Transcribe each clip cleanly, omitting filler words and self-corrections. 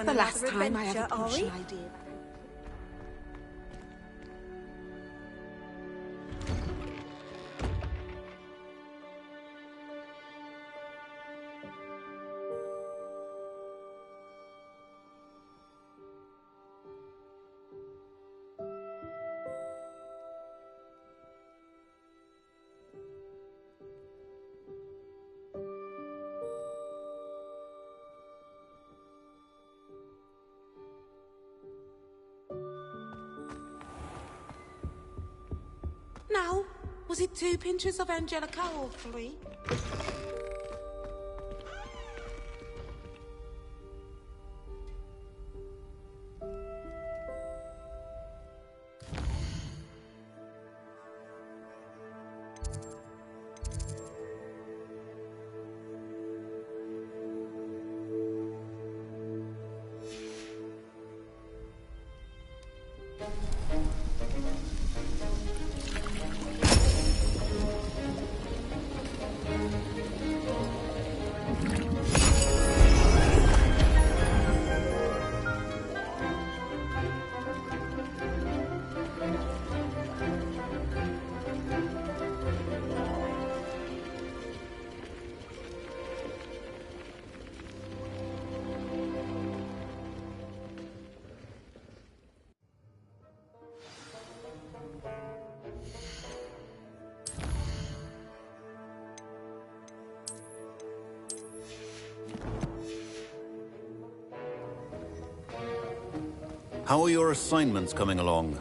the last time I had a potion idea. Now, was it 2 pinches of Angelica or 3? How are your assignments coming along?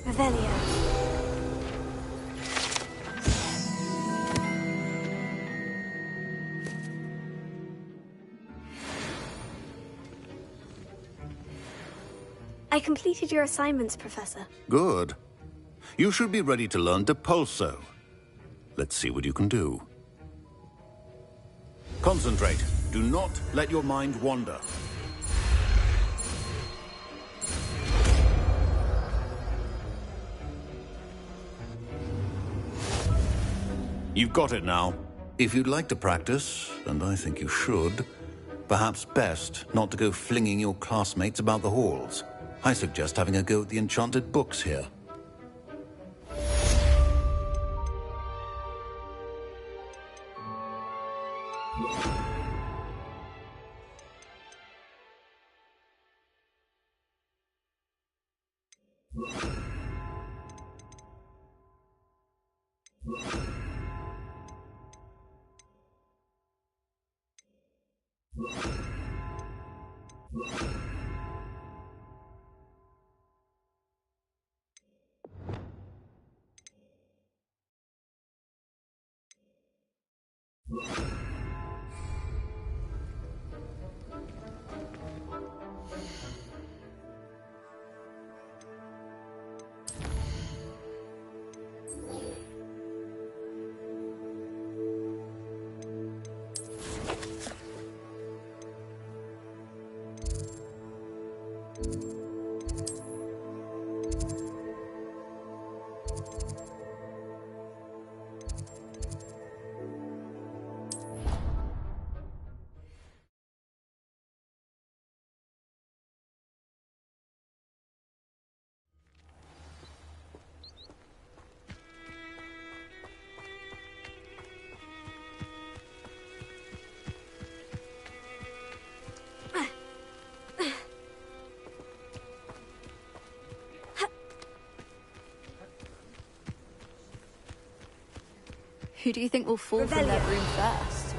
Revelio. I completed your assignments, Professor. Good. You should be ready to learn Depulso. Let's see what you can do. Concentrate. Do not let your mind wander. You've got it now. If you'd like to practice, and I think you should, perhaps best not to go flinging your classmates about the halls. I suggest having a go at the enchanted books here. Who do you think will fall from their broom first?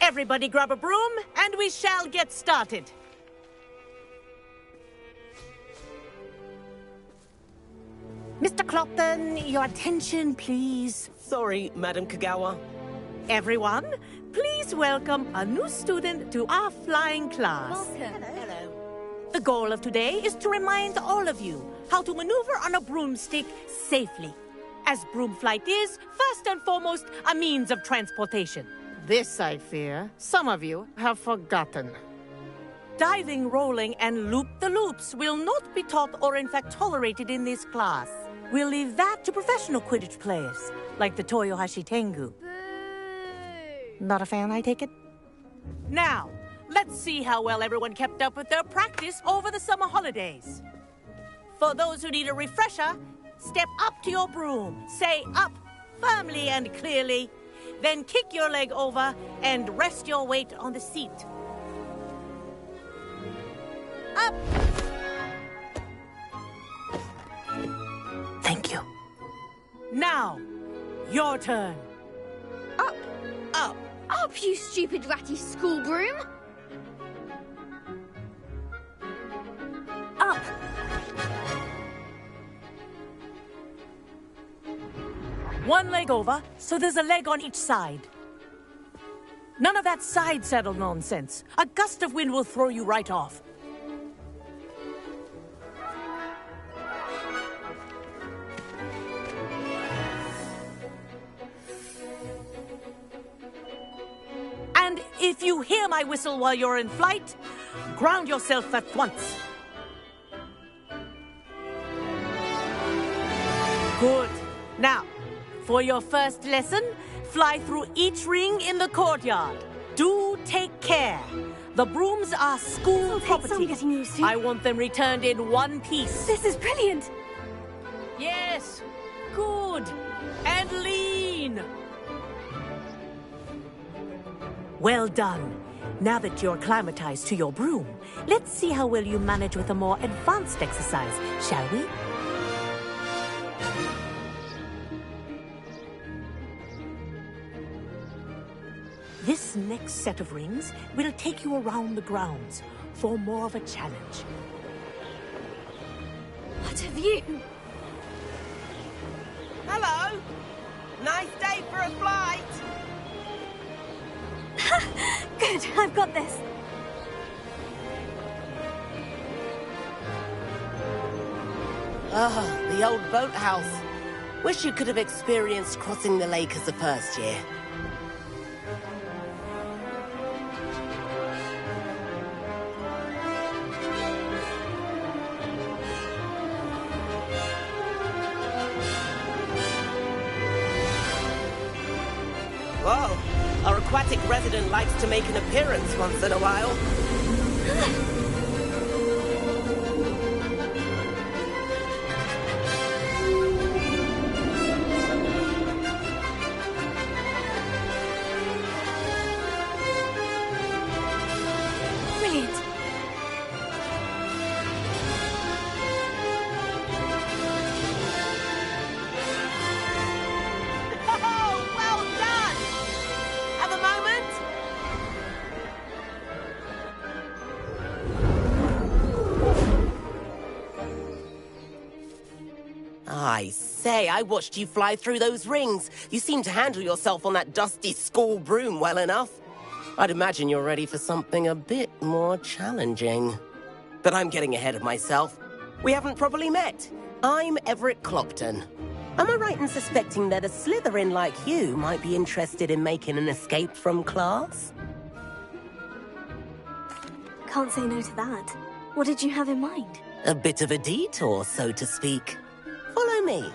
Everybody grab a broom, and we shall get started. Mr. Clopton, your attention, please. Sorry, Madam Kagawa. Everyone, please welcome a new student to our flying class. Welcome. Hello. The goal of today is to remind all of you how to maneuver on a broomstick safely, as broom flight is, first and foremost, a means of transportation. This, I fear, some of you have forgotten. Diving, rolling, and loop-the-loops will not be taught or in fact tolerated in this class. We'll leave that to professional Quidditch players, like the Toyohashi Tengu. Not a fan, I take it? Now, let's see how well everyone kept up with their practice over the summer holidays. For those who need a refresher, step up to your broom, say up firmly and clearly, then kick your leg over and rest your weight on the seat. Up! Thank you. Now, your turn. Up! Up! Up, you stupid ratty school broom! Up! One leg over, so there's a leg on each side. None of that side saddle nonsense. A gust of wind will throw you right off. And if you hear my whistle while you're in flight, ground yourself at once. Good. Now, for your first lesson, fly through each ring in the courtyard. Do take care. The brooms are school property. Some getting used to. I want them returned in one piece. This is brilliant! Yes. Good. And lean. Well done. Now that you're acclimatized to your broom, let's see how well you manage with a more advanced exercise, shall we? This next set of rings will take you around the grounds for more of a challenge. What have you... Hello! Nice day for a flight! Good, I've got this. Ah, the old boathouse. Wish you could have experienced crossing the lake as a first year. Whoa, our aquatic resident likes to make an appearance once in a while. Brilliant. Oh, well done! Have a moment? I say, I watched you fly through those rings. You seem to handle yourself on that dusty school broom well enough. I'd imagine you're ready for something a bit more challenging. But I'm getting ahead of myself. We haven't properly met. I'm Everett Clopton. Am I right in suspecting that a Slytherin like you might be interested in making an escape from class? Can't say no to that. What did you have in mind? A bit of a detour, so to speak. Follow me.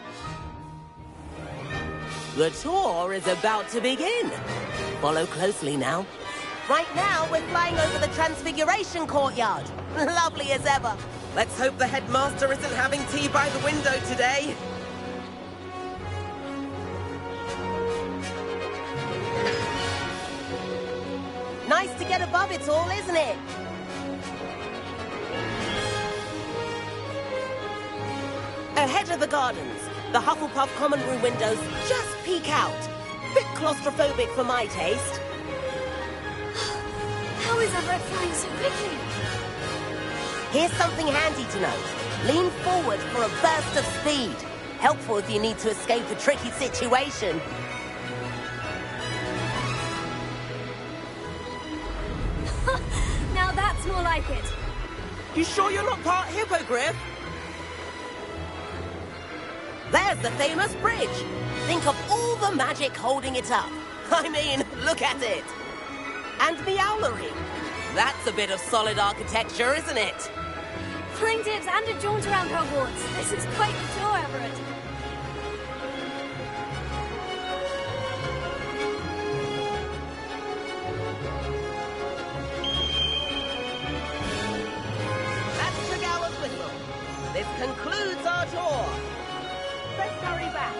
The tour is about to begin. Follow closely now. Right now, we're flying over the Transfiguration Courtyard. Lovely as ever. Let's hope the headmaster isn't having tea by the window today. Nice to get above it all, isn't it? Ahead of the gardens, the Hufflepuff common room windows just peek out. Bit claustrophobic for my taste. How is Everett flying so quickly? Here's something handy to note. Lean forward for a burst of speed. Helpful if you need to escape a tricky situation. Now that's more like it. You sure you're not part hippogriff? There's the famous bridge. Think of all the magic holding it up. I mean, look at it. And the owlery. That's a bit of solid architecture, isn't it? Flying tips and a jaunt around Hogwarts. This is quite the tour, Everett. That's Tagawa's whistle. This concludes our tour. Let's hurry back.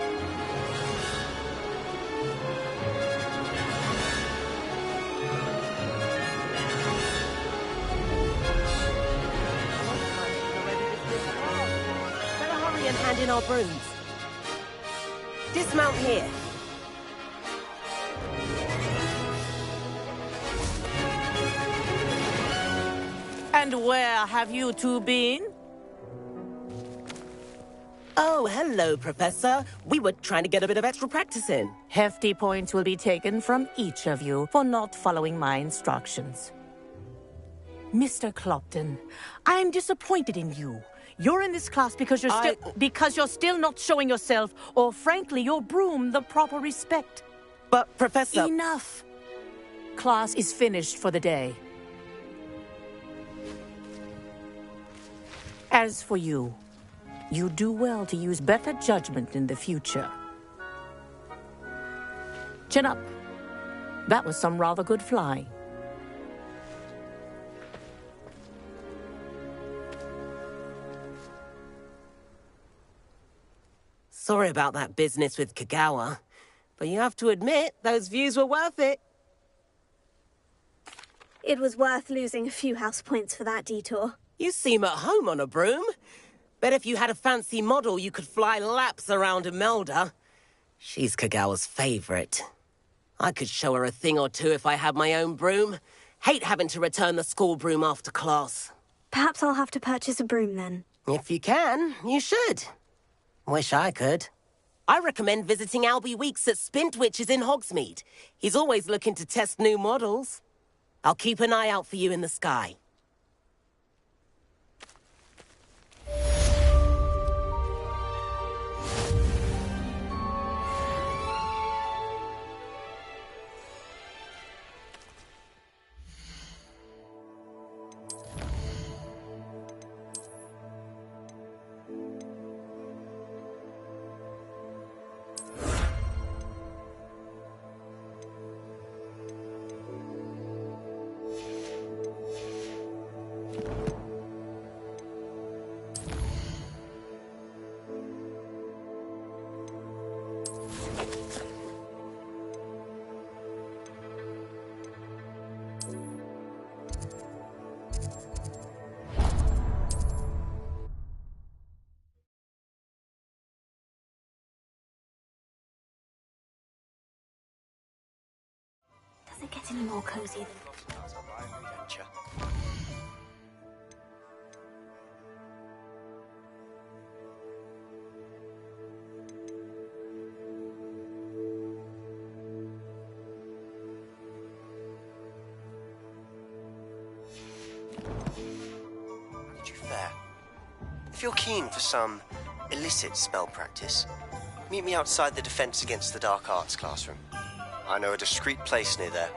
Better hurry and hand in our brooms. Dismount here. And where have you two been? Oh, hello, Professor. We were trying to get a bit of extra practice in. Hefty points will be taken from each of you for not following my instructions. Mr. Clopton, I'm disappointed in you. You're in this class because you're still not showing yourself, or frankly, your broom the proper respect. But, Professor... Enough. Class is finished for the day. As for you, you do well to use better judgment in the future. Chin up. That was some rather good flying. Sorry about that business with Kagawa, but you have to admit, those views were worth it. It was worth losing a few house points for that detour. You seem at home on a broom. Bet if you had a fancy model, you could fly laps around Imelda. She's Kagawa's favorite. I could show her a thing or two if I had my own broom. Hate having to return the school broom after class. Perhaps I'll have to purchase a broom then. If you can, you should. Wish I could. I recommend visiting Albie Weeks at Spintwitches in Hogsmeade. He's always looking to test new models. I'll keep an eye out for you in the sky. Does it get any more cozy than... How did you fare? If you're keen for some illicit spell practice, meet me outside the Defense Against the Dark Arts classroom. I know a discreet place near there.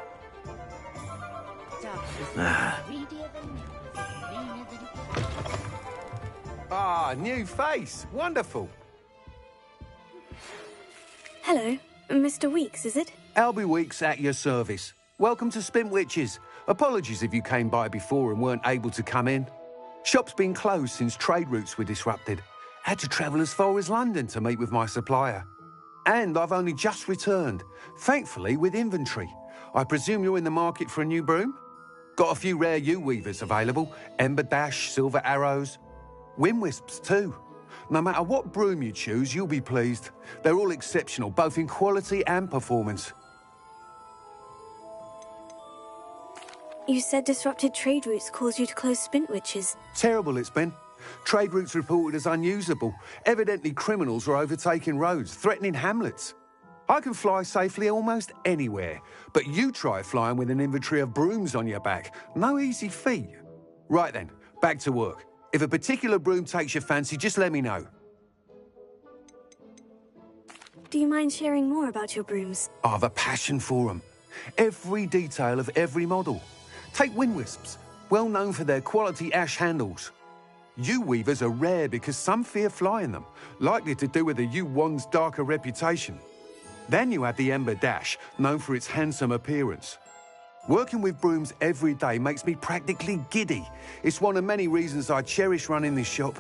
New face. Wonderful. Hello, Mr. Weeks, is it? Albie Weeks at your service. Welcome to Spintwitches. Apologies if you came by before and weren't able to come in. Shop's been closed since trade routes were disrupted. Had to travel as far as London to meet with my supplier. And I've only just returned, thankfully with inventory. I presume you're in the market for a new broom? Got a few rare U-weavers available, Ember Dash, Silver Arrows, Wind Wisps too. No matter what broom you choose, you'll be pleased. They're all exceptional, both in quality and performance. You said disrupted trade routes caused you to close Spintwitches. Terrible it's been. Trade routes reported as unusable. Evidently criminals were overtaking roads, threatening hamlets. I can fly safely almost anywhere, but you try flying with an inventory of brooms on your back. No easy feat. Right then, back to work. If a particular broom takes your fancy, just let me know. Do you mind sharing more about your brooms? I have a passion for them. Every detail of every model. Take wind wisps, well known for their quality ash handles. Yew weavers are rare because some fear flying them, likely to do with the yew wand's darker reputation. Then you have the ember dash, known for its handsome appearance. Working with brooms every day makes me practically giddy. It's one of many reasons I cherish running this shop.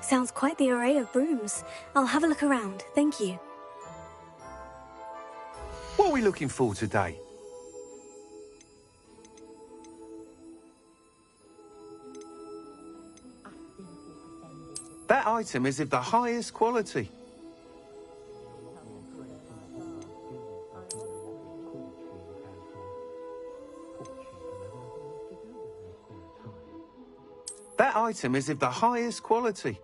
Sounds quite the array of brooms. I'll have a look around, thank you. What are we looking for today? That item is of the highest quality. That item is of the highest quality.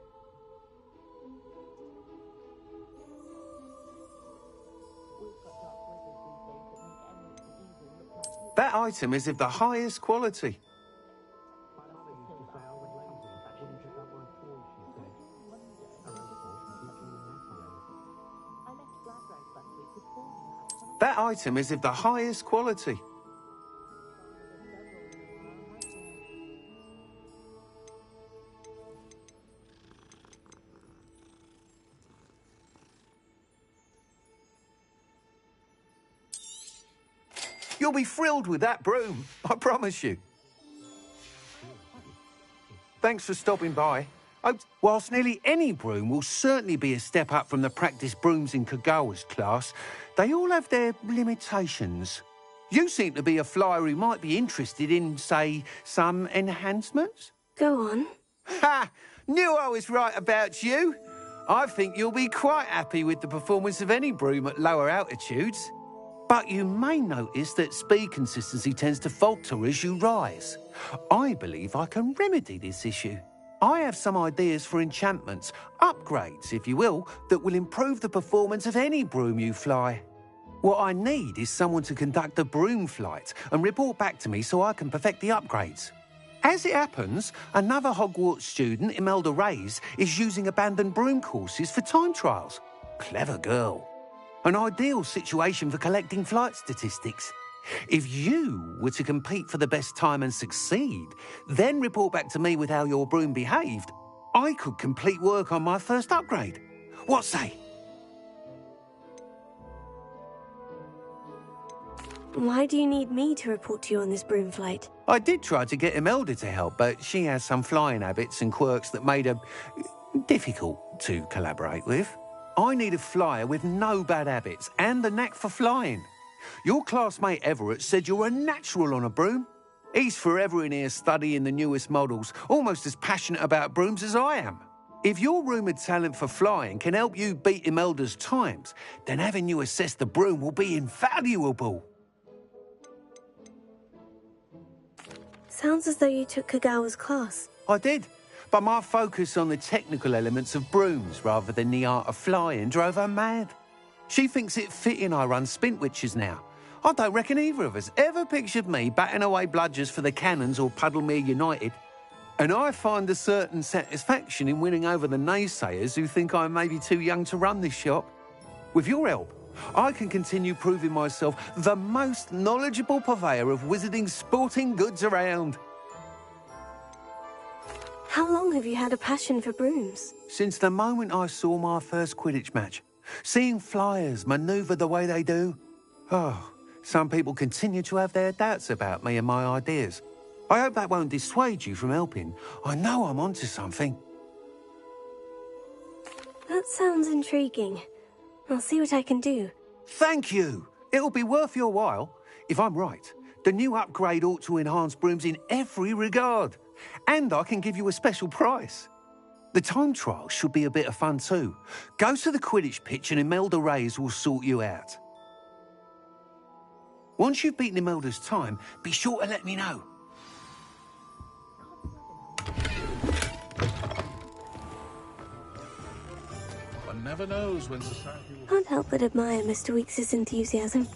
That item is of the highest quality. That item is of the highest quality. You'll be thrilled with that broom, I promise you. Thanks for stopping by. Whilst nearly any broom will certainly be a step up from the practice brooms in Kagawa's class, they all have their limitations. You seem to be a flyer who might be interested in, say, some enhancements? Go on. Ha! Knew I was right about you. I think you'll be quite happy with the performance of any broom at lower altitudes. But you may notice that speed consistency tends to falter as you rise. I believe I can remedy this issue. I have some ideas for enchantments, upgrades, if you will, that will improve the performance of any broom you fly. What I need is someone to conduct a broom flight and report back to me so I can perfect the upgrades. As it happens, another Hogwarts student, Imelda Reyes, is using abandoned broom courses for time trials. Clever girl. An ideal situation for collecting flight statistics. If you were to compete for the best time and succeed, then report back to me with how your broom behaved, I could complete work on my first upgrade. What say? Why do you need me to report to you on this broom flight? I did try to get Imelda to help, but she has some flying habits and quirks that made her difficult to collaborate with. I need a flyer with no bad habits and the knack for flying. Your classmate Everett said you're a natural on a broom. He's forever in here studying the newest models, almost as passionate about brooms as I am. If your rumoured talent for flying can help you beat Imelda's times, then having you assess the broom will be invaluable. Sounds as though you took Kagawa's class. I did, but my focus on the technical elements of brooms rather than the art of flying drove her mad. She thinks it fitting I run Spintwitches now. I don't reckon either of us ever pictured me batting away bludgers for the Cannons or Puddlemere United. And I find a certain satisfaction in winning over the naysayers who think I may be too young to run this shop. With your help, I can continue proving myself the most knowledgeable purveyor of wizarding sporting goods around. How long have you had a passion for brooms? Since the moment I saw my first Quidditch match. Seeing flyers manoeuvre the way they do. Oh, some people continue to have their doubts about me and my ideas. I hope that won't dissuade you from helping. I know I'm onto something. That sounds intriguing. I'll see what I can do. Thank you. It'll be worth your while. If I'm right, the new upgrade ought to enhance brooms in every regard. And I can give you a special price. The time trial should be a bit of fun too. Go to the Quidditch pitch and Imelda Reyes will sort you out. Once you've beaten Imelda's time, be sure to let me know. One never knows when society will... Can't help but admire Mr. Weekes' enthusiasm.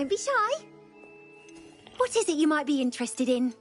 Don't be shy. What is it you might be interested in?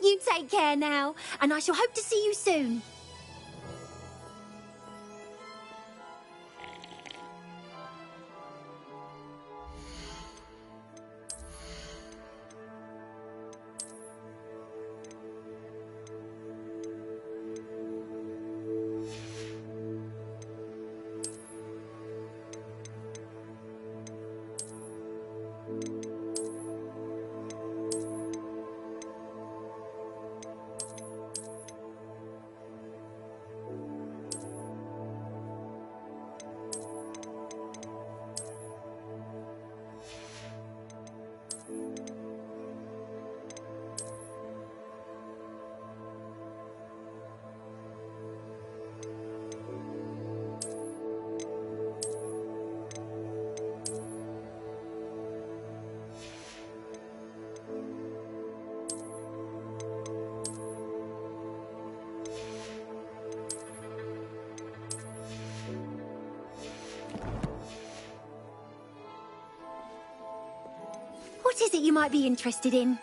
You take care now, and I shall hope to see you soon. What is it you might be interested in?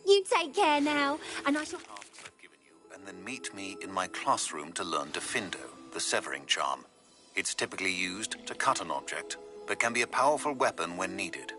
You take care now, and I shall... Tasks I've given you, and then meet me in my classroom to learn Defindo, the severing charm. It's typically used to cut an object, but can be a powerful weapon when needed.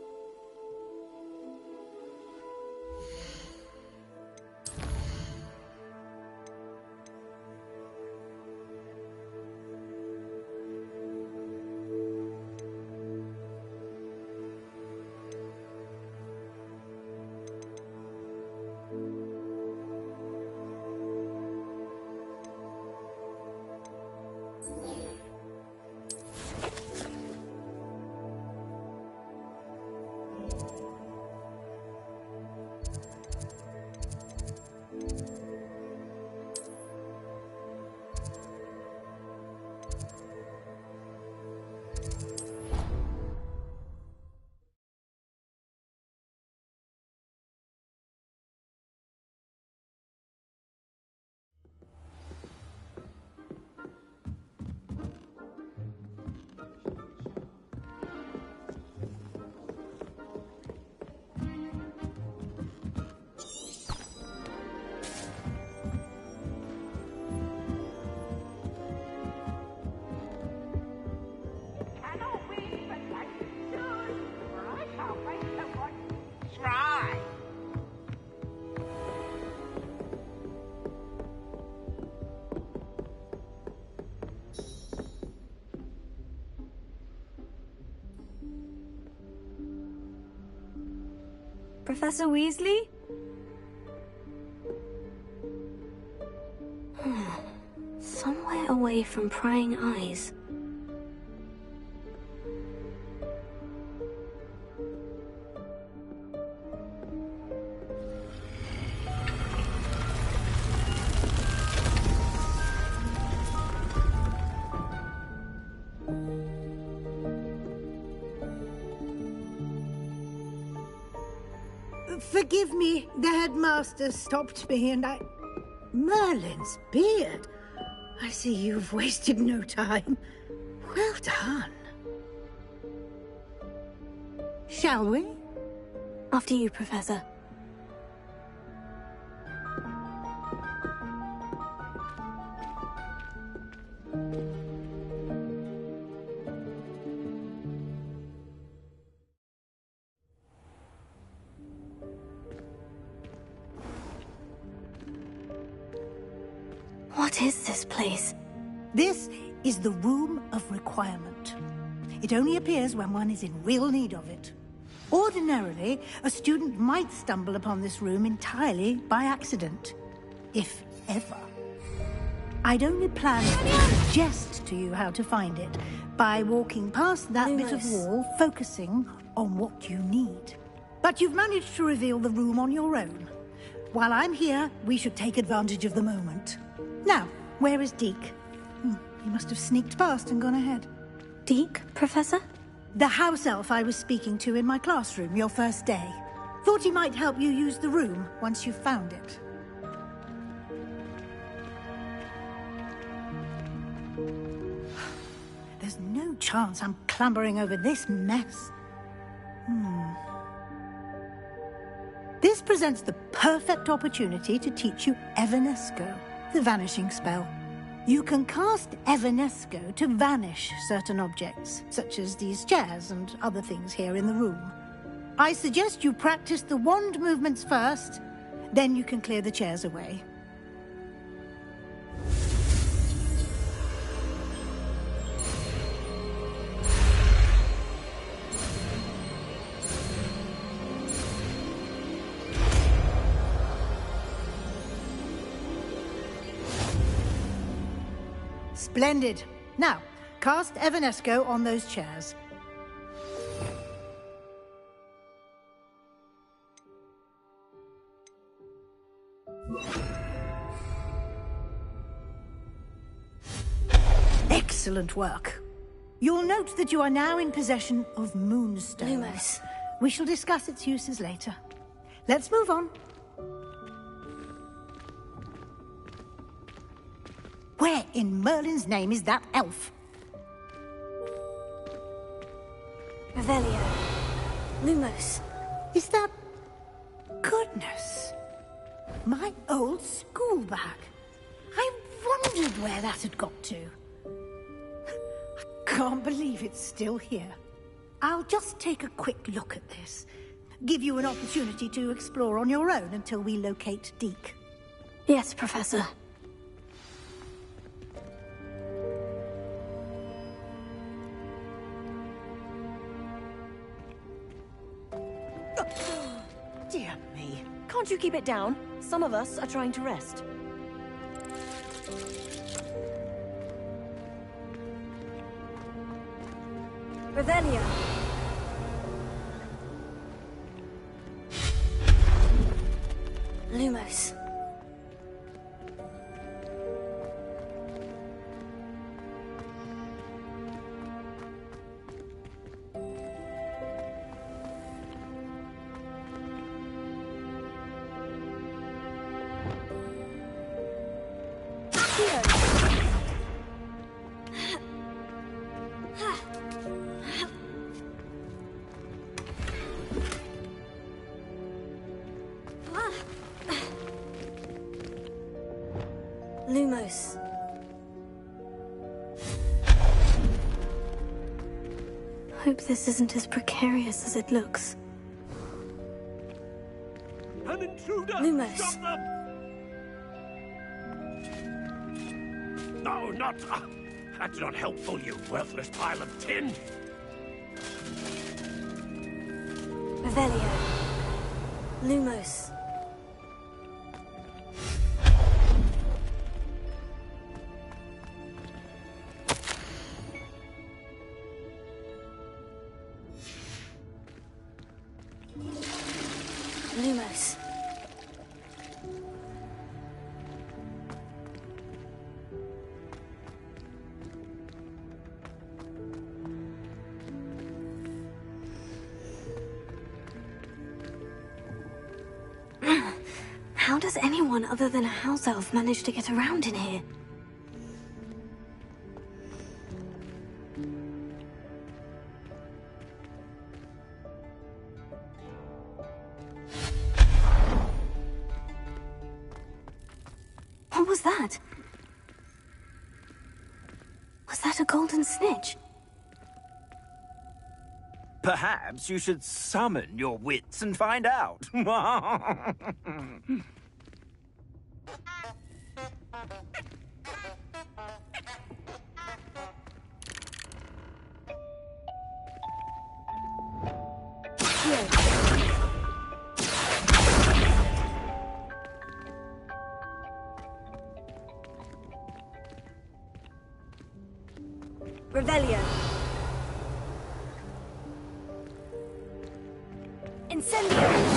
Professor Weasley? Somewhere away from prying eyes. Forgive me, the headmaster stopped me and I... Merlin's beard. I see you've wasted no time. Well done. Shall we? After you, Professor. What is this place? This is the Room of Requirement. It only appears when one is in real need of it. Ordinarily, a student might stumble upon this room entirely by accident, if ever. I'd only plan to suggest to you how to find it by walking past that bit of wall, focusing on what you need. But you've managed to reveal the room on your own. While I'm here, we should take advantage of the moment. Now, where is Deke? He must have sneaked past and gone ahead. Deke, Professor? The house elf I was speaking to in my classroom your first day. Thought he might help you use the room once you've found it. There's no chance I'm clambering over this mess. This presents the perfect opportunity to teach you Evanesco, the vanishing spell. You can cast Evanesco to vanish certain objects, such as these chairs and other things here in the room. I suggest you practice the wand movements first, then you can clear the chairs away. Splendid. Now, cast Evanesco on those chairs. Excellent work. You'll note that you are now in possession of Moonstone. Lumos. We shall discuss its uses later. Let's move on. Where in Merlin's name is that elf? Revelio. Lumos. Is that... Goodness. My old school bag. I wondered where that had got to. I can't believe it's still here. I'll just take a quick look at this. Give you an opportunity to explore on your own until we locate Deke. Yes, Professor. Dear me. Can't you keep it down? Some of us are trying to rest. Revelio. Lumos. Lumos. Hope this isn't as precarious as it looks. An intruder! Lumos. Stop them! No, not... that's not helpful, you worthless pile of tin! Revelio. Lumos. Lumos. How does anyone other than a house elf manage to get around in here? What was that? Was that a golden snitch? Perhaps you should summon your wits and find out. Revelio. Incendio.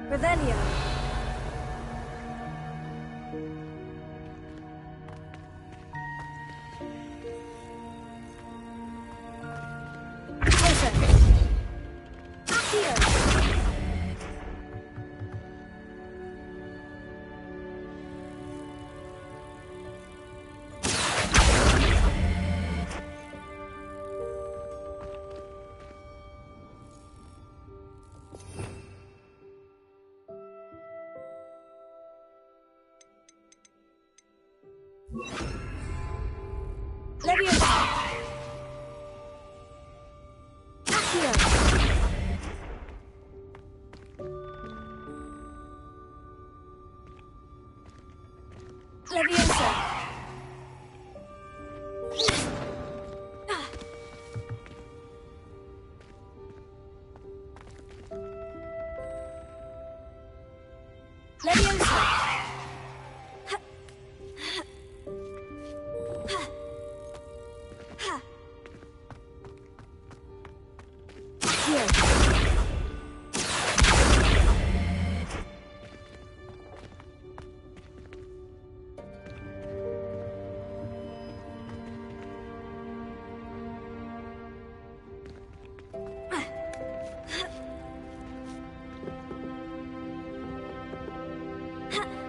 Revelio. Leviosa. Accio. Leviosa. Leviosa. Ha!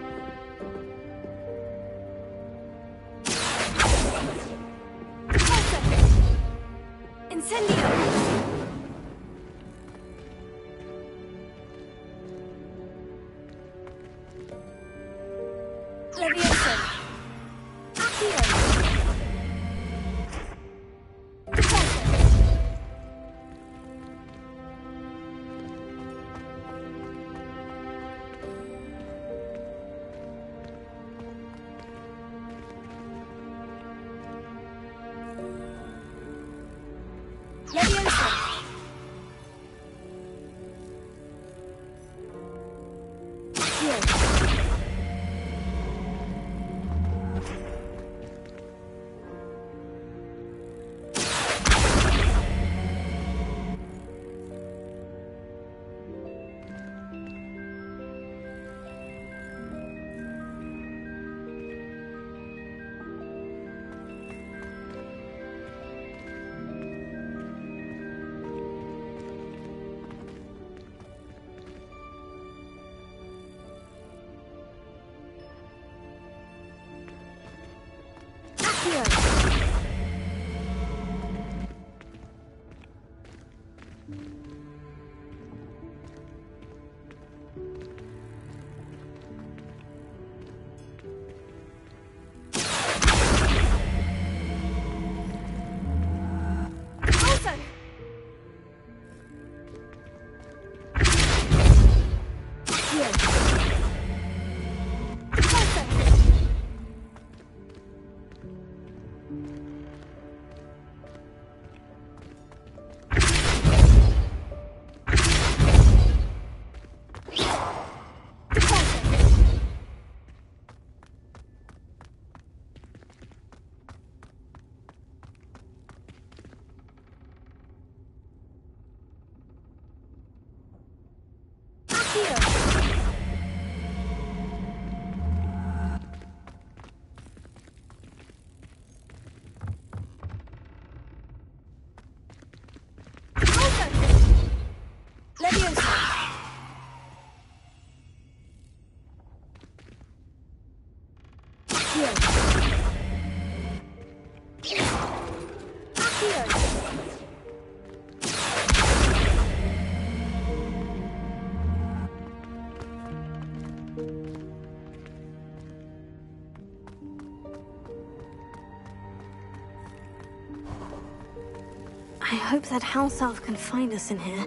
I hope that house elf can find us in here.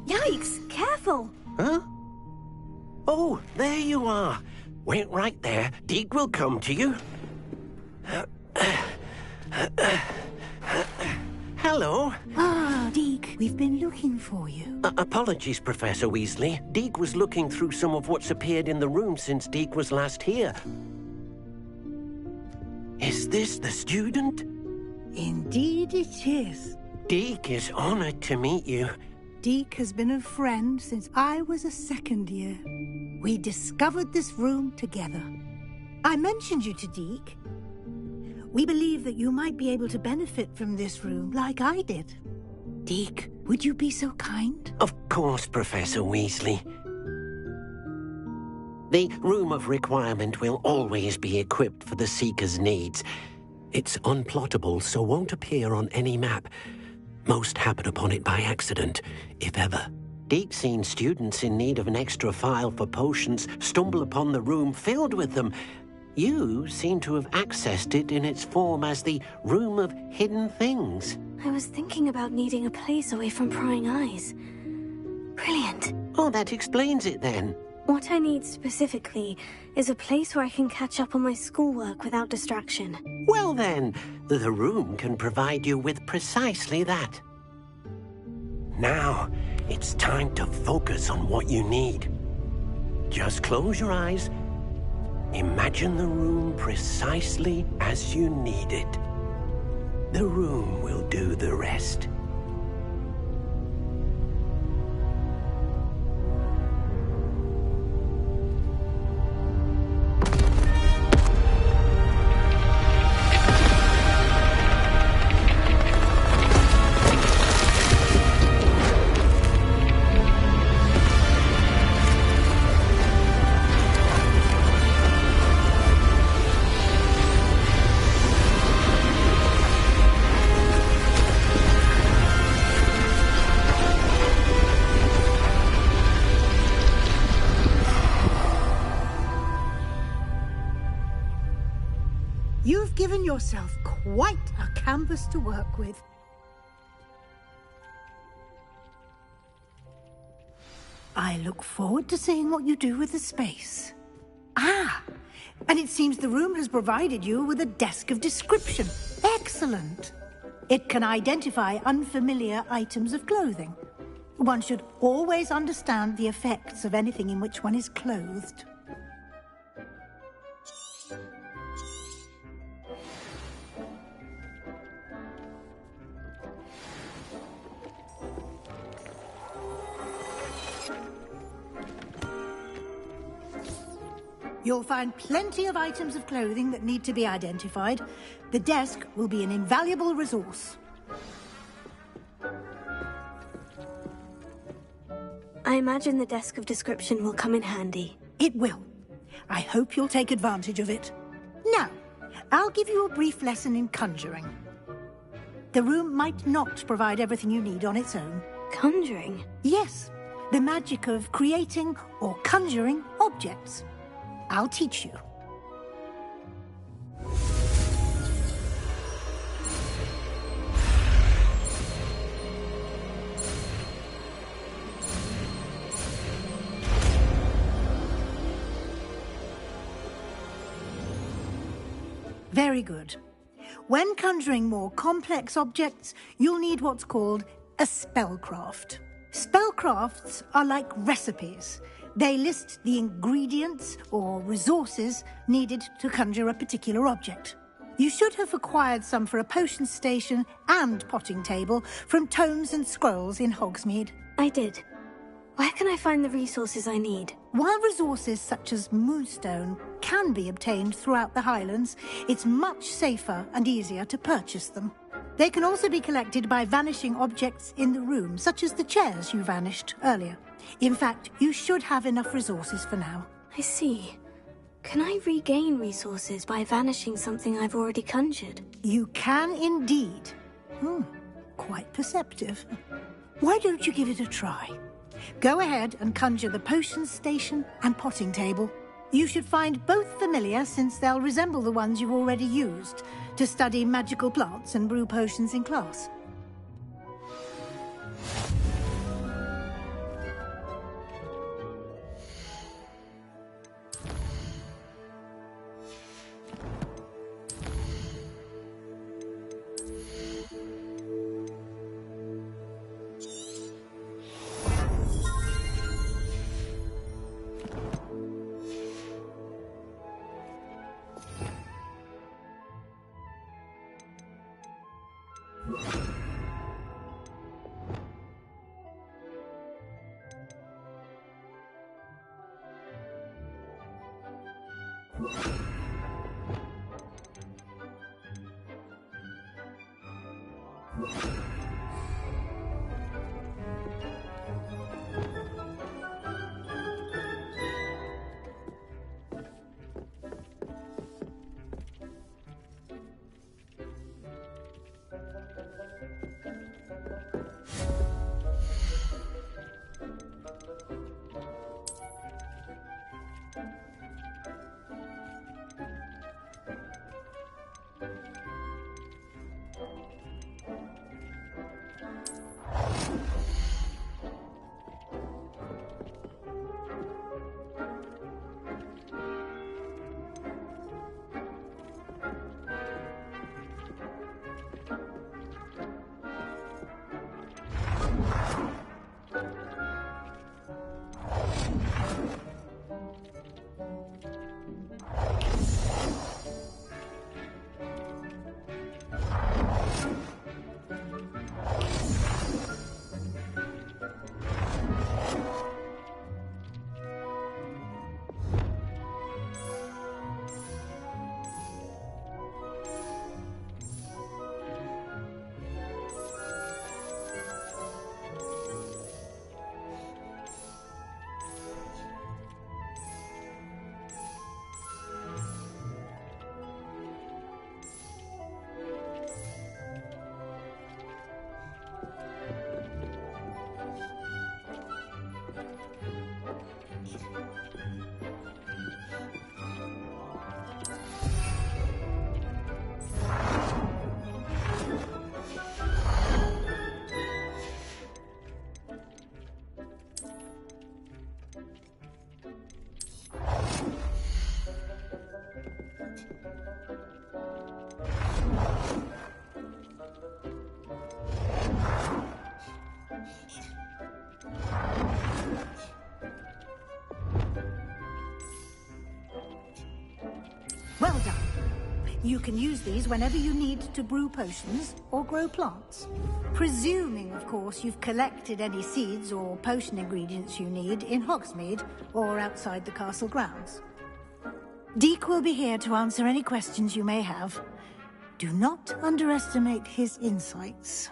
Yikes! Careful! Huh? Oh, there you are. Wait right there. Deke will come to you. Hello. Ah, Deke, we've been looking for you. Apologies, Professor Weasley. Deke was looking through some of what's appeared in the room since Deke was last here. Is this the student? Indeed it is. Deke is honored to meet you. Deke has been a friend since I was a second year. We discovered this room together. I mentioned you to Deke. We believe that you might be able to benefit from this room like I did. Deke, would you be so kind? Of course, Professor Weasley. The Room of Requirement will always be equipped for the Seeker's needs. It's unplottable, so won't appear on any map. Most happen upon it by accident, if ever. Deke's seen students in need of an extra file for potions stumble upon the room filled with them. You seem to have accessed it in its form as the Room of Hidden Things. I was thinking about needing a place away from prying eyes. Brilliant. Oh, that explains it then. What I need specifically is a place where I can catch up on my schoolwork without distraction. Well then, the room can provide you with precisely that. Now, it's time to focus on what you need. Just close your eyes. Imagine the room precisely as you need it. The room will do the rest. You've given yourself quite a canvas to work with. I look forward to seeing what you do with the space. Ah, and it seems the room has provided you with a desk of description. Excellent. It can identify unfamiliar items of clothing. One should always understand the effects of anything in which one is clothed. You'll find plenty of items of clothing that need to be identified. The desk will be an invaluable resource. I imagine the desk of description will come in handy. It will. I hope you'll take advantage of it. Now, I'll give you a brief lesson in conjuring. The room might not provide everything you need on its own. Conjuring? Yes, the magic of creating or conjuring objects. I'll teach you. Very good. When conjuring more complex objects, you'll need what's called a spellcraft. Spellcrafts are like recipes. They list the ingredients or resources needed to conjure a particular object. You should have acquired some for a potion station and potting table from tomes and scrolls in Hogsmeade. I did. Where can I find the resources I need? While resources such as moonstone can be obtained throughout the Highlands, it's much safer and easier to purchase them. They can also be collected by vanishing objects in the room, such as the chairs you vanished earlier. In fact, you should have enough resources for now. I see. Can I regain resources by vanishing something I've already conjured? You can indeed. Quite perceptive. Why don't you give it a try? Go ahead and conjure the potion station and potting table. You should find both familiar, since they'll resemble the ones you've already used to study magical plants and brew potions in class. Well done. You can use these whenever you need to brew potions or grow plants. Presuming, of course, you've collected any seeds or potion ingredients you need in Hogsmeade or outside the castle grounds. Deek will be here to answer any questions you may have. Do not underestimate his insights.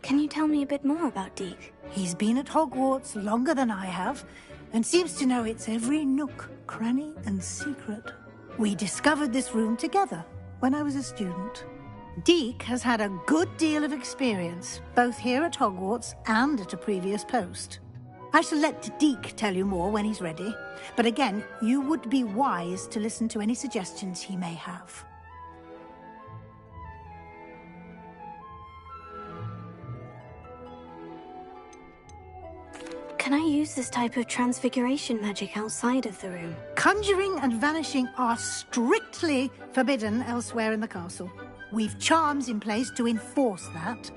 Can you tell me a bit more about Deek? He's been at Hogwarts longer than I have, and seems to know its every nook, cranny, and secret. We discovered this room together when I was a student. Deek has had a good deal of experience, both here at Hogwarts and at a previous post. I shall let Deek tell you more when he's ready, but again, you would be wise to listen to any suggestions he may have. Can I use this type of transfiguration magic outside of the room? Conjuring and vanishing are strictly forbidden elsewhere in the castle. We've charms in place to enforce that.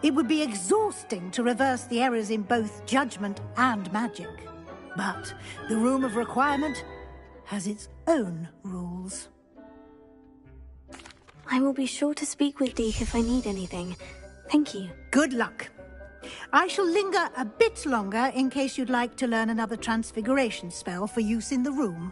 It would be exhausting to reverse the errors in both judgment and magic. But the Room of Requirement has its own rules. I will be sure to speak with Deke if I need anything. Thank you. Good luck. I shall linger a bit longer in case you'd like to learn another transfiguration spell for use in the room.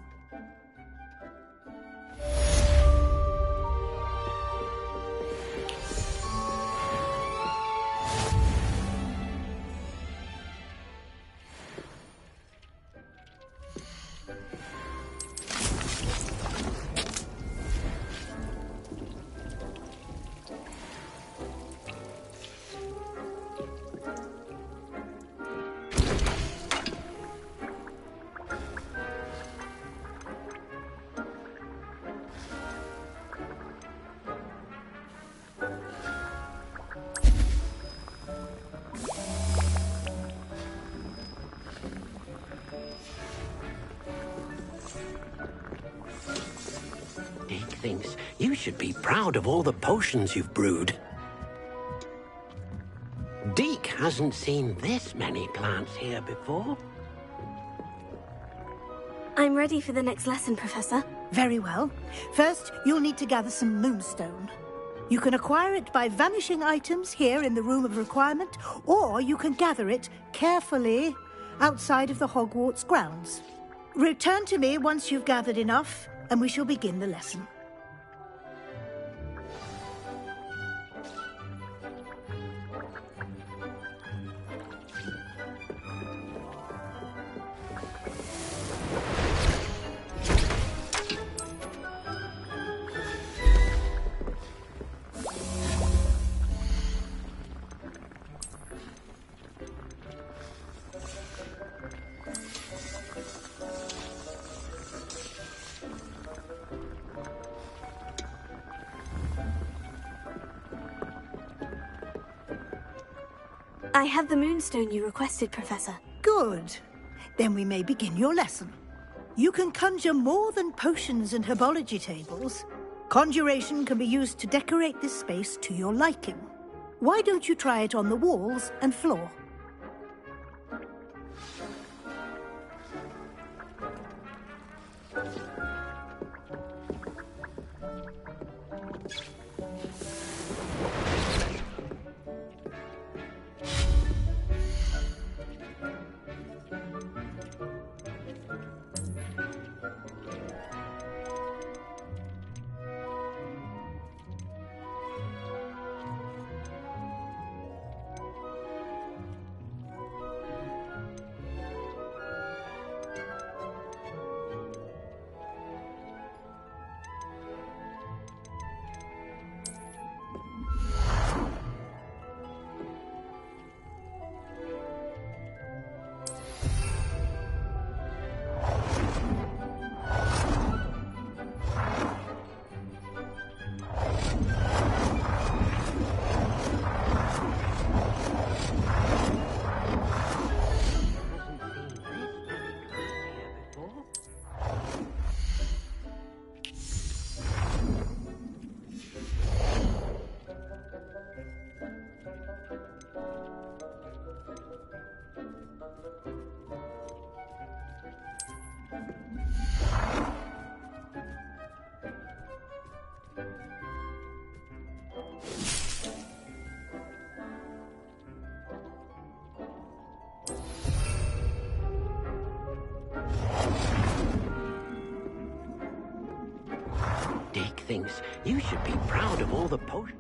Thinks you should be proud of all the potions you've brewed. Deke hasn't seen this many plants here before. I'm ready for the next lesson, Professor. Very well. First, you'll need to gather some moonstone. You can acquire it by vanishing items here in the Room of Requirement, or you can gather it carefully outside of the Hogwarts grounds. Return to me once you've gathered enough, and we shall begin the lesson. I have the moonstone you requested, Professor. Good. Then we may begin your lesson. You can conjure more than potions and herbology tables. Conjuration can be used to decorate this space to your liking. Why don't you try it on the walls and floor? Deke thinks you should be proud of all the potions.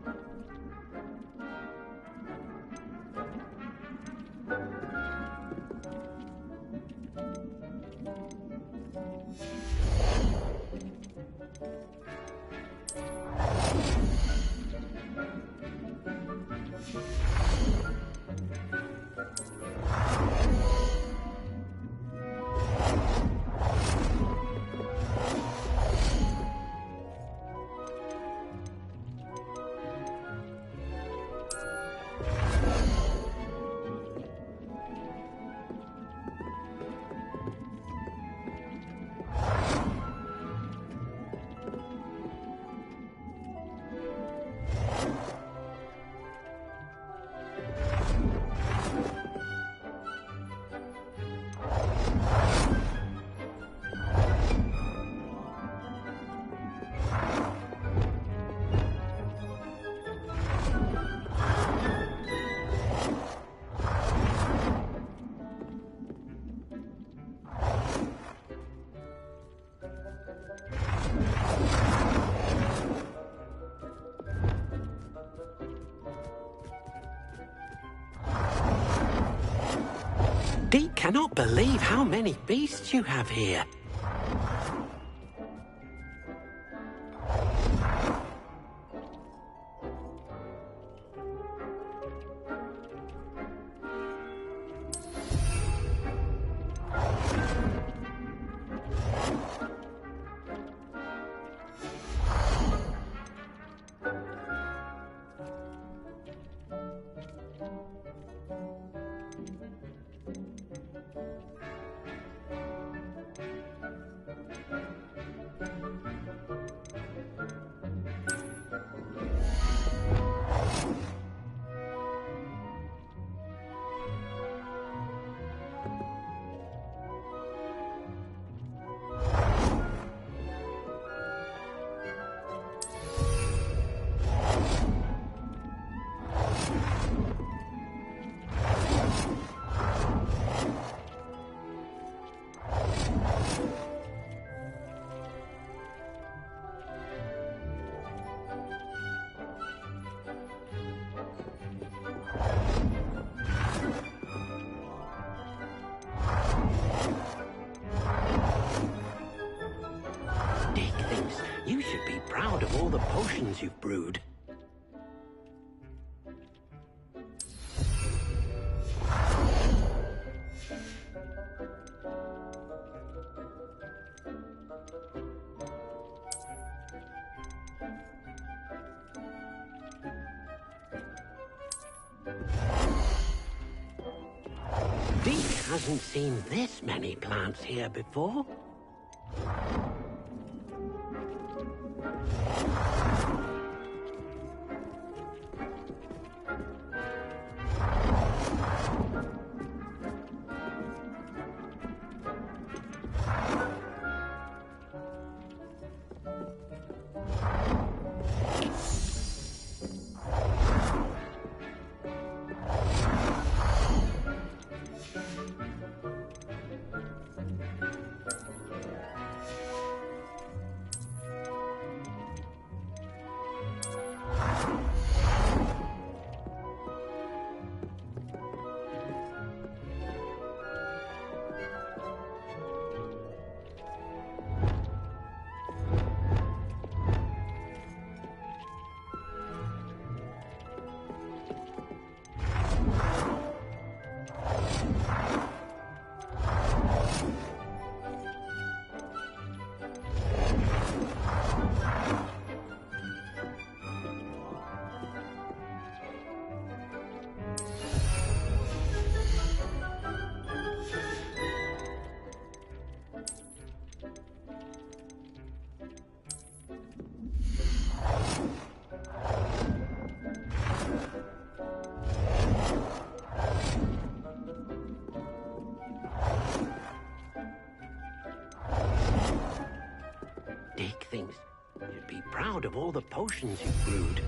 Deke cannot believe how many beasts you have here. You should be proud of all the potions you've brewed. Deke hasn't seen this many plants here before. Deke thinks you'd be proud of all the potions you've brewed.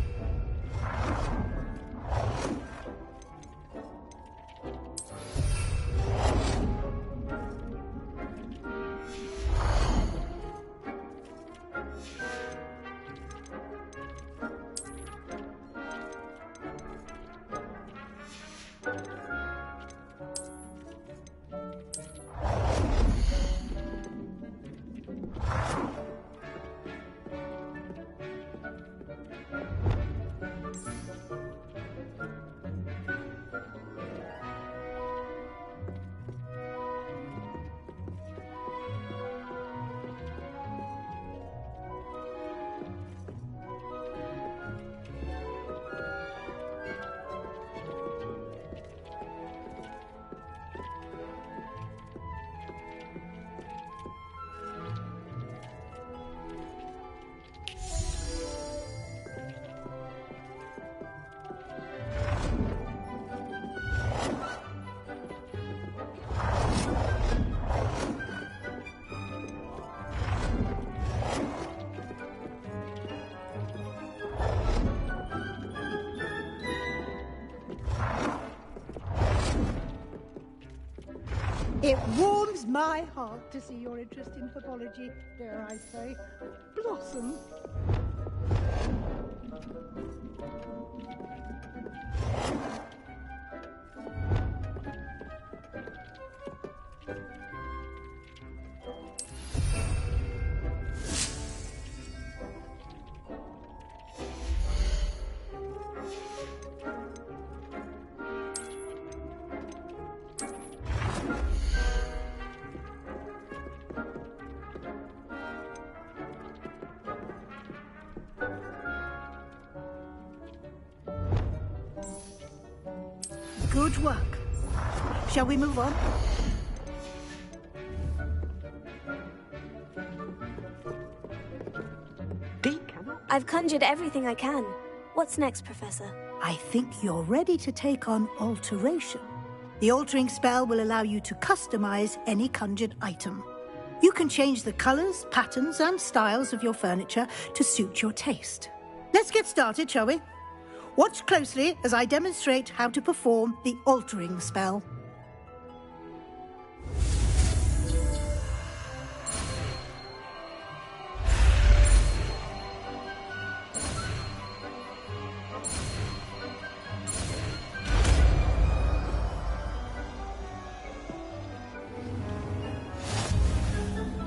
It warms my heart to see your interest in herbology, dare I say, blossom. Good work. Shall we move on? I've conjured everything I can. What's next, Professor? I think you're ready to take on alteration. The altering spell will allow you to customize any conjured item. You can change the colors, patterns, and styles of your furniture to suit your taste. Let's get started, shall we? Watch closely as I demonstrate how to perform the altering spell.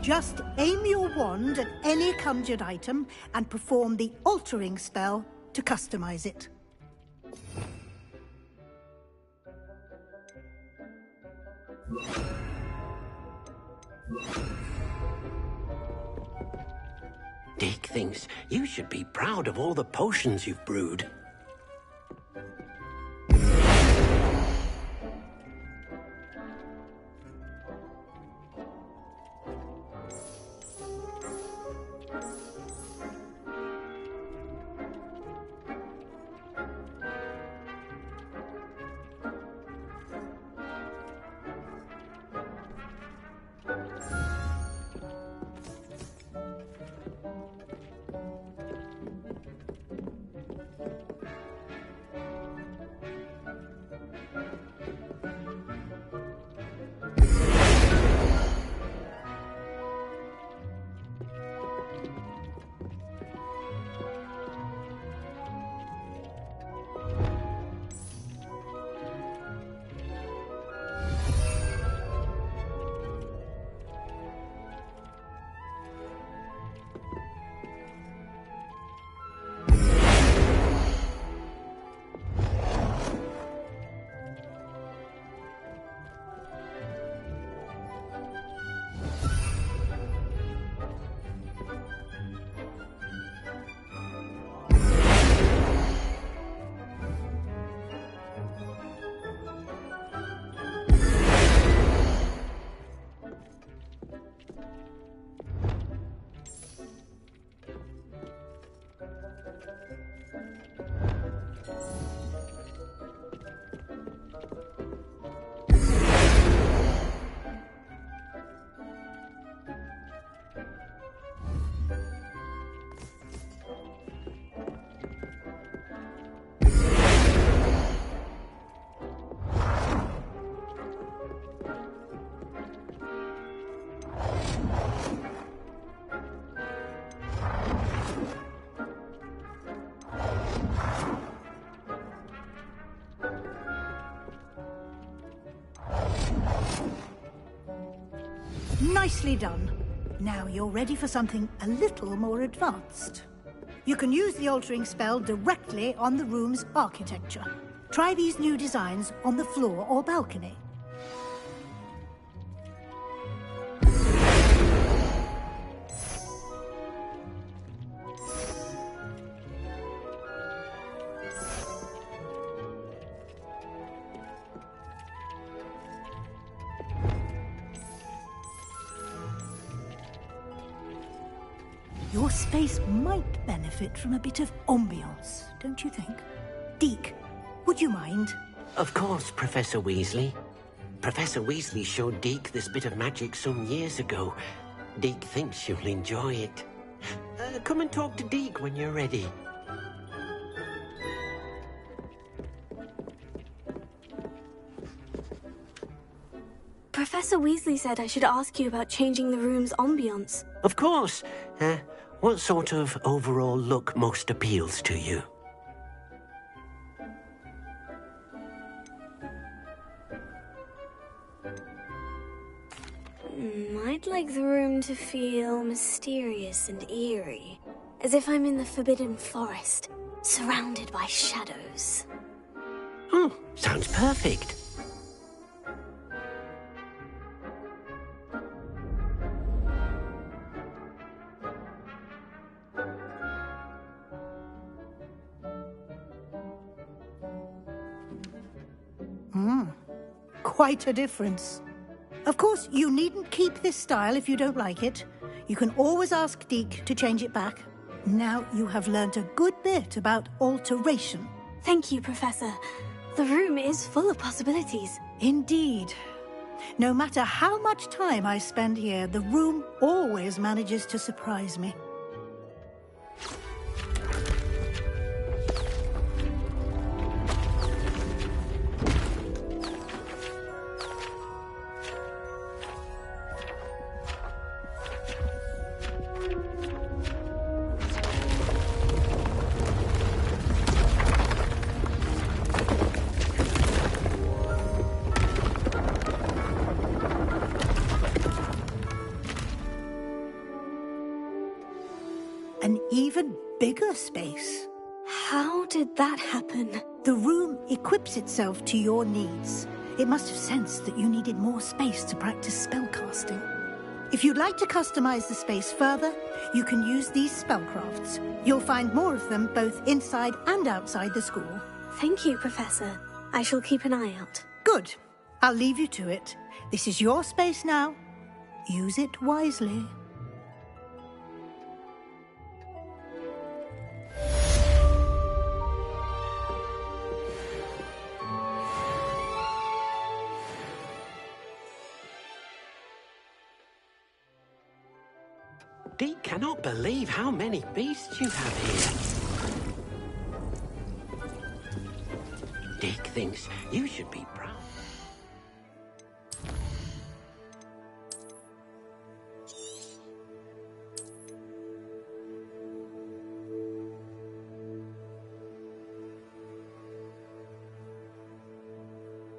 Just aim your wand at any conjured item and perform the altering spell to customize it. Dick thinks you should be proud of all the potions you've brewed. Nicely done. Now you're ready for something a little more advanced. You can use the altering spell directly on the room's architecture. Try these new designs on the floor or balcony. Your space might benefit from a bit of ambiance, don't you think? Deke, would you mind? Of course, Professor Weasley. Professor Weasley showed Deke this bit of magic some years ago. Deke thinks you'll enjoy it. Come and talk to Deke when you're ready. Professor Weasley said I should ask you about changing the room's ambiance. Of course. What sort of overall look most appeals to you? I'd like the room to feel mysterious and eerie, as if I'm in the Forbidden Forest, surrounded by shadows. Oh, sounds perfect. Quite a difference. Of course, you needn't keep this style if you don't like it. You can always ask Deke to change it back. Now you have learnt a good bit about alteration. Thank you, Professor. The room is full of possibilities. Indeed. No matter how much time I spend here, the room always manages to surprise me. An even bigger space. How did that happen? The room equips itself to your needs. It must have sensed that you needed more space to practice spellcasting. If you'd like to customize the space further, you can use these spellcrafts. You'll find more of them both inside and outside the school. Thank you, Professor. I shall keep an eye out. Good. I'll leave you to it. This is your space now. Use it wisely. Deke cannot believe how many beasts you have here. Deke thinks you should be